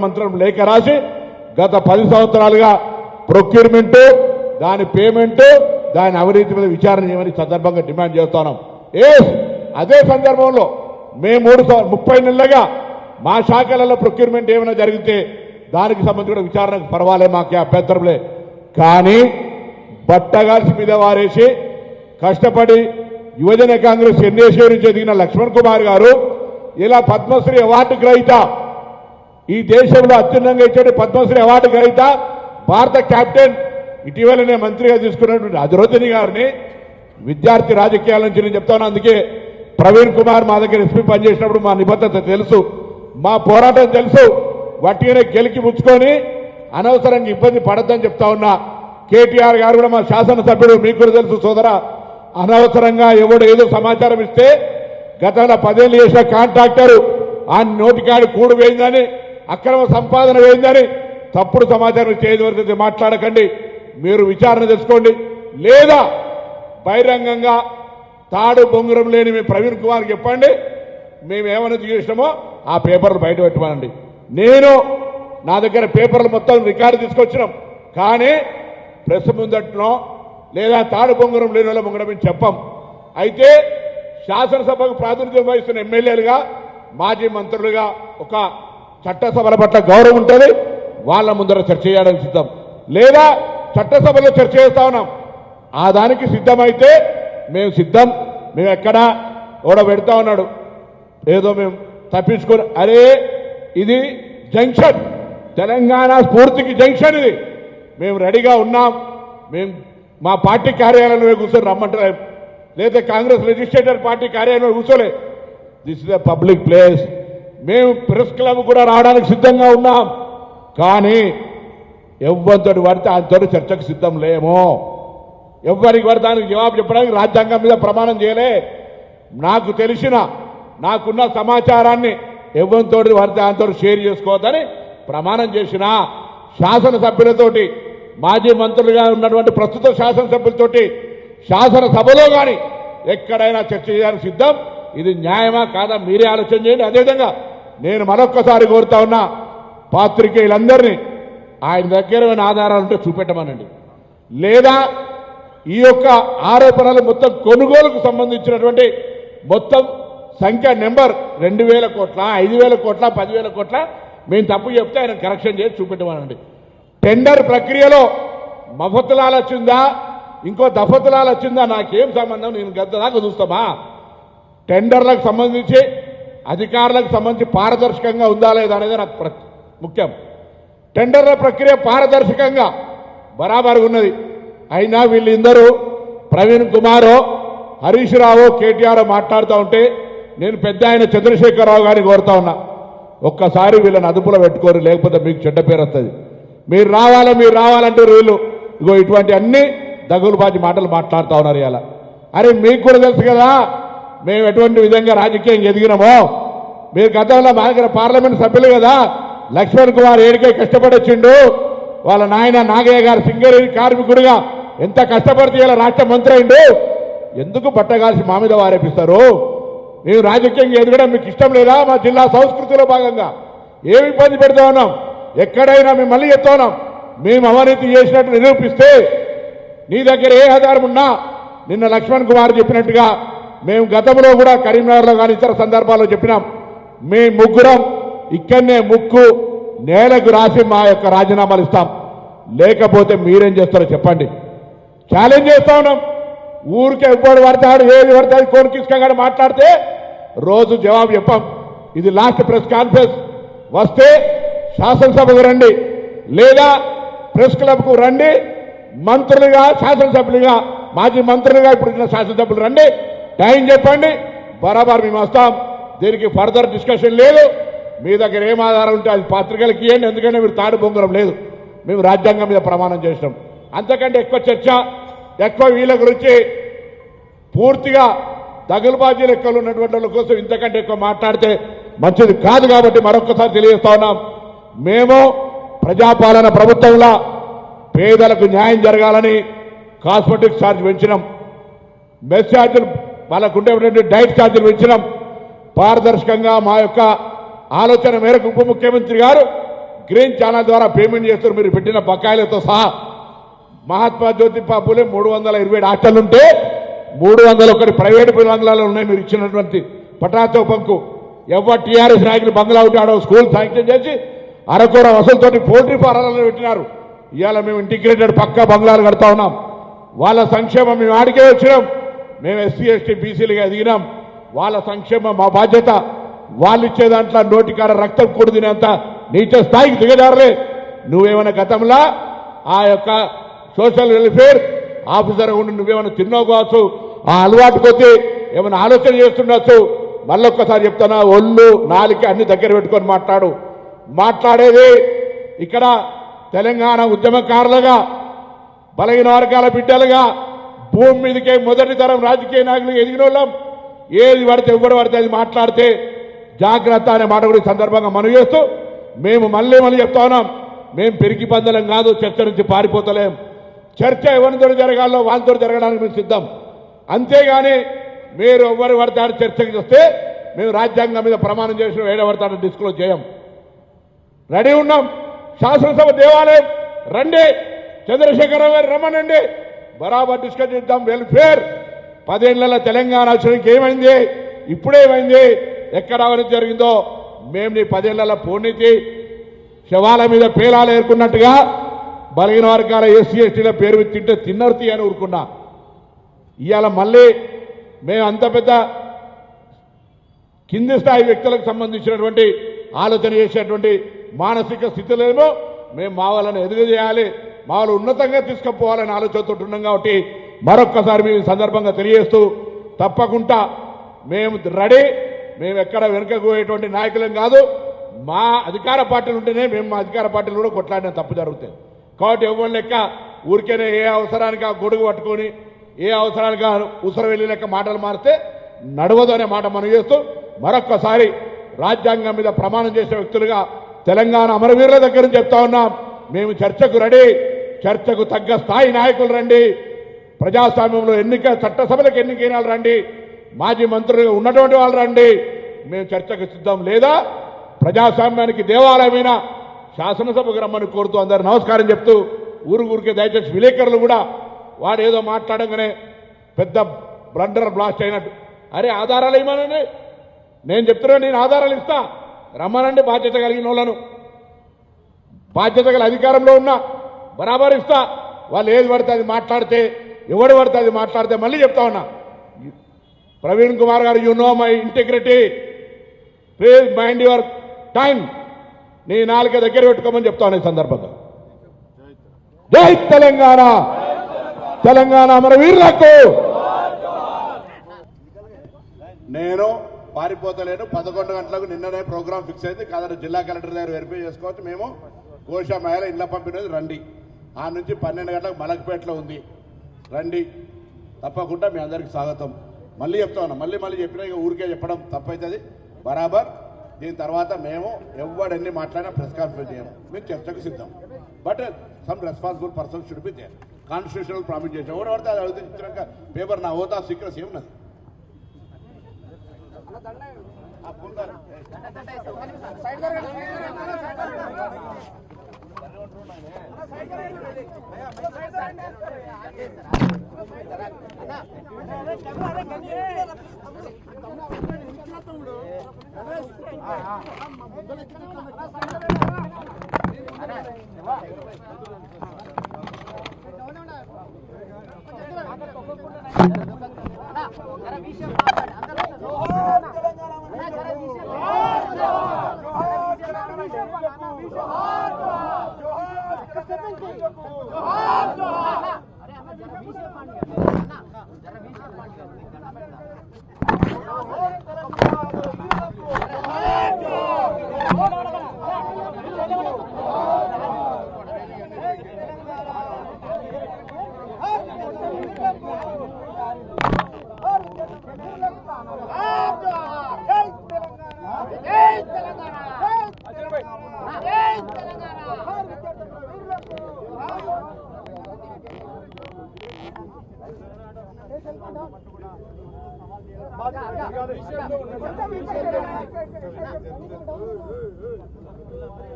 మంత్రం లేఖ రాసి గత 10 సంవత్సరాలుగా ప్రొక్యూర్మెంట్, దాని పేమెంట్, దాని అవినీతి మీద విచారణ చేయమని సందర్భంగా డిమాండ్ చేస్తున్నాం. అదే సందర్భంలో మేము 30 నెలలుగా మా శాఖలలో ప్రొక్యూర్మెంట్ ఏమైనా జరిగితే దానికి సంబంధించి కూడా విచారణకు పర్వాలే, మాకే అభ్యంతరంలే. కానీ బట్టగాల్సి మీద వారేసి కష్టపడి యువజన కాంగ్రెస్ ఎన్ఏసీ నుంచి ఎదిగిన లక్ష్మణ్ కుమార్ గారు ఇలా పద్మశ్రీ అవార్డు గ్రహీత, ఈ దేశంలో అత్యున్నతంగా ఇచ్చే పద్మశ్రీ అవార్డు గ్రహీత, భారత కెప్టెన్, ఇటీవలనే మంత్రిగా తీసుకున్నటువంటి అధిరోధిని గారిని విద్యార్థి రాజకీయాల నుంచి నేను చెప్తాను. అందుకే ప్రవీణ్ కుమార్ మా దగ్గర ఎస్పీ పనిచేసినప్పుడు మా నిబద్ధత తెలుసు, మా పోరాటం తెలుసు. వట్టిగానే గెలికి ముచ్చుకొని అనవసరంగా ఇబ్బంది పడద్దని చెప్తా ఉన్నా. కేటీఆర్ గారు కూడా మా శాసనసభ్యుడు, మీకు కూడా తెలుసు సోదరా, అనవసరంగా ఎవడు ఏదో సమాచారం ఇస్తే గతంలో 10 ఏళ్ళు చేసిన కాంట్రాక్టరు ఆ నోటికాడి కూడు వేయిందని, అక్రమ సంపాదన వేయిందని తప్పుడు సమాచారం చేయవలసింది మాట్లాడకండి. మీరు విచారణ తెలుసుకోండి, లేదా బహిరంగంగా తాడు బొంగురం లేని మీ ప్రవీణ్ కుమార్ చెప్పండి. మేము ఏమైనా చేసినామో ఆ పేపర్లు బయట పెట్టమనండి. నా దగ్గర పేపర్లు మొత్తం రికార్డు తీసుకొచ్చినాం, కానీ ప్రెస్ ముందట్లో లేదా తాడు బొంగురం లేని వాళ్ళ ముంగడం చెప్పం. అయితే శాసనసభకు ప్రాతినిధ్యం వహిస్తున్న ఎమ్మెల్యేలుగా, మాజీ మంత్రులుగా ఒక చట్టసభల పట్ల గౌరవం ఉంటుంది, వాళ్ళ ముందర చర్చ చేయడానికి సిద్ధం. లేదా చట్టసభలో చర్చ చేస్తా ఉన్నాం, ఆ దానికి సిద్ధమైతే మేము సిద్ధం. మేము ఎక్కడ ఓడ పెడతా ఉన్నాడు ఏదో మేము తప్పించుకొని, అరే ఇది జంక్షన్, తెలంగాణ స్ఫూర్తికి జంక్షన్ ఇది. మేము రెడీగా ఉన్నాం. మేము మా పార్టీ కార్యాలయంలో కూర్చొని రమ్మంటారు, లేదా కాంగ్రెస్ లెజిస్లేటర్ పార్టీ కార్యాలయంలో కూర్చోలే. This is a public place. మేము ప్రెస్ క్లబ్ కూడా రావడానికి సిద్ధంగా ఉన్నాం. కానీ ఎవరితోటి పడితే ఆయనతో చర్చకు సిద్ధం లేమో. ఎవరికి పడితే దానికి జవాబు చెప్పడానికి రాజ్యాంగం మీద ప్రమాణం చేయలే. నాకు తెలిసిన, నాకున్న సమాచారాన్ని ఎవరితో పడితే ఆయనతో షేర్ చేసుకోవద్దని ప్రమాణం చేసిన శాసనసభ్యులతోటి, మాజీ మంత్రులుగా ఉన్నటువంటి ప్రస్తుత శాసనసభ్యులతోటి శాసనసభలో కానీ ఎక్కడైనా చర్చ చేయడానికి సిద్ధం. ఇది న్యాయమా కాదా మీరే ఆలోచన చేయండి. అదేవిధంగా నేను మరొక్కసారి కోరుతా ఉన్నా, పాత్రికేయులందరినీ ఆయన దగ్గర ఆధారాలు ఉంటే చూపెట్టమనండి. లేదా ఈ యొక్క ఆరోపణలు మొత్తం కొనుగోలుకు సంబంధించినటువంటి మొత్తం సంఖ్య నెంబర్ 2,000 కోట్ల, 5,000 కోట్ల, 10,000 కోట్ల మేము తప్పు చెప్తే ఆయన కరెక్షన్ చేసి చూపెట్టమనండి. టెండర్ ప్రక్రియలో మఫతులాలు వచ్చిందా, ఇంకో దఫతులాలు వచ్చిందా, నాకేం సంబంధం, నేను గద్ద దాకా చూస్తామా? టెండర్లకు సంబంధించి అధికారులకు సంబంధించి పారదర్శకంగా ఉందా లేదా అనేది నాకు ముఖ్యం. టెండర్ల ప్రక్రియ పారదర్శకంగా బరాబరుగా ఉన్నది. అయినా వీళ్ళందరూ ప్రవీణ్ కుమారో, హరీష్ రావు, కేటీఆర్ మాట్లాడుతూ ఉంటే నేను పెద్ద ఆయన చంద్రశేఖరరావు గారిని కోరుతా ఉన్నా, ఒక్కసారి వీళ్ళని అదుపులో పెట్టుకోరు, లేకపోతే మీకు చెడ్డ పేరు వస్తుంది. మీరు రావాలంటారు వీళ్ళు. ఇగో ఇటువంటి అన్ని దగులుబాజీ మాటలు మాట్లాడుతూ ఉన్నారు ఇలా. అరే మీకు కూడా తెలుసు కదా మేము ఎటువంటి విధంగా రాజకీయం ఎదిగినామో. మీరు గతంలో మా దగ్గర పార్లమెంట్ సభ్యులు కదా, లక్ష్మణ్ కుమార్ ఏడికే కష్టపడొచ్చిండు, వాళ్ళ నాయన నాగయ్య గారు సింగరేణి కార్మికుడిగా ఎంత కష్టపడితే ఇలా రాష్ట్ర మంత్రి అయిండు. ఎందుకు పట్టగాల్సి మా మీద వారేపిస్తారు? మేము రాజకీయంగా ఎదగడం మీకు ఇష్టం లేదా? మా జిల్లా సంస్కృతిలో భాగంగా ఏమి ఇబ్బంది పెడతా ఉన్నాం? ఎక్కడైనా మేము మళ్ళీ చెప్తా ఉన్నాం, మేము అవినీతి చేసినట్టు నిరూపిస్తే నీ దగ్గర ఏ ఆధారం ఉన్నా, నిన్న లక్ష్మణ్ కుమార్ చెప్పినట్టుగా మేము గతంలో కూడా కరీంనగర్లో కానీ ఇతర సందర్భాల్లో చెప్పినాం, మీ ముగ్గురం ఇక్కడనే ముక్కు నేలకు రాసి మా యొక్క రాజీనామాలు ఇస్తాం. లేకపోతే మీరేం చేస్తారో చెప్పండి. ఛాలెంజ్ చేస్తా ఉన్నాం. ఊరికే ఎప్పుడు పడతాడు, ఏది పడతాడు, కోరికిసుకగానే మాట్లాడితే రోజు జవాబు చెప్పాం. ఇది లాస్ట్ ప్రెస్ కాన్ఫరెన్స్. వస్తే శాసనసభకు రండి, లేదా ప్రెస్ క్లబ్కు రండి. మంత్రులుగా, శాసనసభ్యులుగా, మాజీ మంత్రులుగా ఇప్పుడు శాసనసభ్యులు రండి, టైం చెప్పండి, బరాబర్ మేము వస్తాం. దీనికి ఫర్దర్ డిస్కషన్ లేదు. మీ దగ్గర ఏం ఆధారం ఉంటే అది పత్రికలకు ఇవ్వండి. ఎందుకంటే మీరు తాడు బొంగరం లేదు, మేము రాజ్యాంగం మీద ప్రమాణం చేసినాం. అంతకంటే ఎక్కువ చర్చ, ఎక్కువ వీళ్ళ గురించి పూర్తిగా దగులుబాజీ లెక్కలు ఉన్నటువంటి వాళ్ళ కోసం ఇంతకంటే ఎక్కువ మాట్లాడితే మంచిది కాదు. కాబట్టి మరొకసారి తెలియజేస్తా ఉన్నాం, మేము ప్రజాపాలన ప్రభుత్వంలో పేదలకు న్యాయం జరగాలని కాస్మెటిక్ ఛార్జ్ పెంచినాం, మెస్ ఛార్జీలు వాళ్ళకు ఉండేటువంటి డైట్ ఛార్జీలు పెంచినాం. పారదర్శకంగా మా యొక్క ఆలోచన మేరకు ఉప ముఖ్యమంత్రి గారు గ్రీన్ ఛానల్ ద్వారా పేమెంట్ చేస్తారు మీరు పెట్టిన బకాయిలతో సహా. మహాత్మా జ్యోతిబా పూలే 327 హాస్టళ్లుంటే 301 ప్రైవేటు బంగ్లాలు ఉన్నాయి. మీరు ఇచ్చినటువంటి పటాతో పంకు ఎవరు టీఆర్ఎస్ నాయకులు బంగ్లా ఉంటే ఆడో స్కూల్ శాంక్షన్ చేసి అరకూర వసూలతోటి పోల్ట్రీ ఫారాలను పెట్టినారు. ఇవాళ మేము ఇంటిగ్రేటెడ్ పక్కా బంగ్లాలు కడతా ఉన్నాం. వాళ్ళ సంక్షేమం మేము ఆడికే వచ్చినాం. మేము ఎస్సీ ఎస్టీ బీసీలుగా ఎదిగినాం. వాళ్ళ సంక్షేమం మా బాధ్యత. వాళ్ళు ఇచ్చే దాంట్లో నోటికాడ రక్తం కూడి తినేంత నీచ స్థాయికి దిగజారలే. నువ్వేమైనా గతంలో ఆ యొక్క సోషల్ వెల్ఫేర్ ఆఫీసర్ ఉండి నువ్వేమైనా తిన్నావు కావచ్చు, ఆ అలవాటు కొద్దీ ఏమైనా ఆలోచన చేస్తుండొచ్చు. మళ్ళొక్కసారి చెప్తున్నా, ఒళ్ళు నాలిక అన్ని దగ్గర పెట్టుకొని మాట్లాడేది ఇక్కడ తెలంగాణ ఉద్యమకారులుగా బలహీన వర్గాల బిడ్డలుగా భూమి మీదకే మొదటి తరం రాజకీయ నాయకులు ఎదిగిన వాళ్ళం. ఏది పడితే ఎవరు పడితే అది మాట్లాడితే జాగ్రత్త అనే మాట కూడా సందర్భంగా మనం చేస్తూ మేము మళ్ళీ చెప్తా ఉన్నాం. మేము పెరిగి పందలం కాదు, చర్చ నుంచి పారిపోతలేం. చర్చ ఎవరితో జరగాలో వాళ్ళతో జరగడానికి మేము సిద్ధం. అంతేగాని మీరు ఎవరు పడతాడు చర్చకి వస్తే మేము రాజ్యాంగం మీద ప్రమాణం చేసిన ఏడవడతాడని డిస్క్లోజ్ చేయం. రెడీ ఉన్నాం. శాసనసభ దేవాలయం రండి, చంద్రశేఖరరావు గారు రమ్మనండి, బరాబర్ డిస్కస్ చేద్దాం. వెల్ఫేర్ 10 ఏళ్ల తెలంగాణ వచ్చడానికి ఏమైంది, ఇప్పుడేమైంది, ఎక్కడ అవినీతి జరిగిందో మేము నీ 10 ఏళ్ల పూర్ణితి శవాల మీద పేలాలు ఏర్కొన్నట్టుగా బలహీన వర్గాల ఎస్సీ ఎస్టీల పేరు తింటే తిన్నర్తి అని ఊరుకున్నా. ఇవాళ మళ్ళీ మేము అంత పెద్ద కింది స్థాయి వ్యక్తులకు సంబంధించినటువంటి ఆలోచన చేసేటువంటి మానసిక స్థితిలేమో మేము మా వాళ్ళని ఎదుగుచేయాలి, మా వాళ్ళు ఉన్నతంగా తీసుకుపోవాలని ఆలోచనతో ఉన్నాం. కాబట్టి మరొక్కసారి మేము సందర్భంగా తెలియజేస్తూ తప్పకుండా మేము రెడీ. మేము ఎక్కడ వెనుకపోయేటువంటి నాయకులం కాదు. మా అధికార పార్టీలు ఉంటేనే మేము మా అధికార పార్టీలు కూడా కొట్లాడిన తప్పు జరుగుతాయి. కాబట్టి ఎవరి లెక్క ఊరికేనే ఏ అవసరానికి ఆ గొడుగు పట్టుకొని ఏ అవసరానికి ఉసర వెళ్ళి లెక్క మాటలు మారితే నడవదు అనే మాట మనం చేస్తూ మరొక్కసారి రాజ్యాంగం మీద ప్రమాణం చేసిన వ్యక్తులుగా తెలంగాణ అమరవీరుల దగ్గర నుంచి చెప్తా ఉన్నాం. మేము చర్చకు రెడీ. చర్చకు తగ్గ స్థాయి నాయకులు రండి. ప్రజాస్వామ్యంలో చట్టసభలకు ఎన్నికైన వాళ్ళు రండి. మాజీ మంత్రులుగా ఉన్నటువంటి వాళ్ళు రండి. మేము చర్చకు సిద్ధం. లేదా ప్రజాస్వామ్యానికి దేవాలయమైన శాసనసభకు రమ్మని కోరుతూ అందరు నమస్కారం చెప్తూ ఊరికే దయచేసి విలేకరులు కూడా వాడు ఏదో మాట్లాడంగానే పెద్ద బ్లండర్ బ్లాస్ట్ అయినట్టు అరే ఆధారాలు ఇవ్వమనండి. నేను చెప్తున్నాను, నేను ఆధారాలు ఇస్తా, రమ్మనండి. బాధ్యత కలిగిన వాళ్ళను, బాధ్యత గల అధికారంలో ఉన్నా బరాబర్ ఇస్తా. వాళ్ళు ఏది పడితే అది మాట్లాడితే, ఎవడు పడితే అది మాట్లాడితే మళ్ళీ చెప్తా ఉన్నా, ప్రవీణ్ కుమార్ గారు, you know my integrity, please mind your time. నీ నాలుక దగ్గర పెట్టుకోమని చెప్తాను ఈ సందర్భంగా. జై తెలంగాణ, తెలంగాణ అమరవీరులకు. నేను పారిపోతలేను. 11 గంటలకు నిన్ననే ప్రోగ్రామ్ ఫిక్స్ అయింది. కాదని జిల్లా కలెక్టర్ దగ్గర వెరిఫై చేసుకోవచ్చు. మేము కోశామేళ ఇళ్ల పంపిణీ రండి. ఆ నుంచి 12 గంటలకు మలక్పేటలో ఉంది, రండి. తప్పకుండా మీ అందరికి స్వాగతం. మళ్ళీ చెప్తా ఉన్నా, మళ్ళీ చెప్పినా ఇక ఊరికే చెప్పడం తప్పవుతుంది. బరాబర్ దీని తర్వాత మేము ఎవడన్ని మాట్లాడినా ప్రెస్ కాన్ఫరెన్స్ చేయము. మేము చర్చకు సిద్ధం. But some responsible person should be there. Constitutional promise చేసాం. ఎవరు పడితే అది అడిగితే ఇచ్చినాక పేపర్ నా హోదా సీక్రెస్ ఏమున్నది.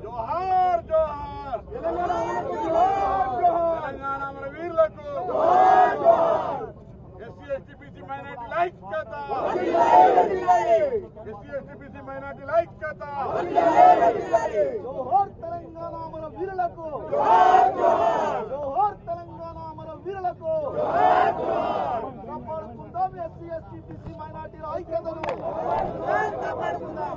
జోహార్ జోహార్ తెలంగాణ మన వీరులకు ఎస్సీ ఎస్టీ బీసీ మైనార్టీల ఐక్యత ఎస్సీ ఎస్టీ బీసీ మైనార్టీల ఐక్యత జోహార్ తెలంగాణ మన వీరులకు జోహార్ తెలంగాణ మన వీరులకు కాపాడుకుందాం ఎస్సీ ఎస్టీ బీసీ మైనార్టీల ఐక్యతను కాపాడుకుందాం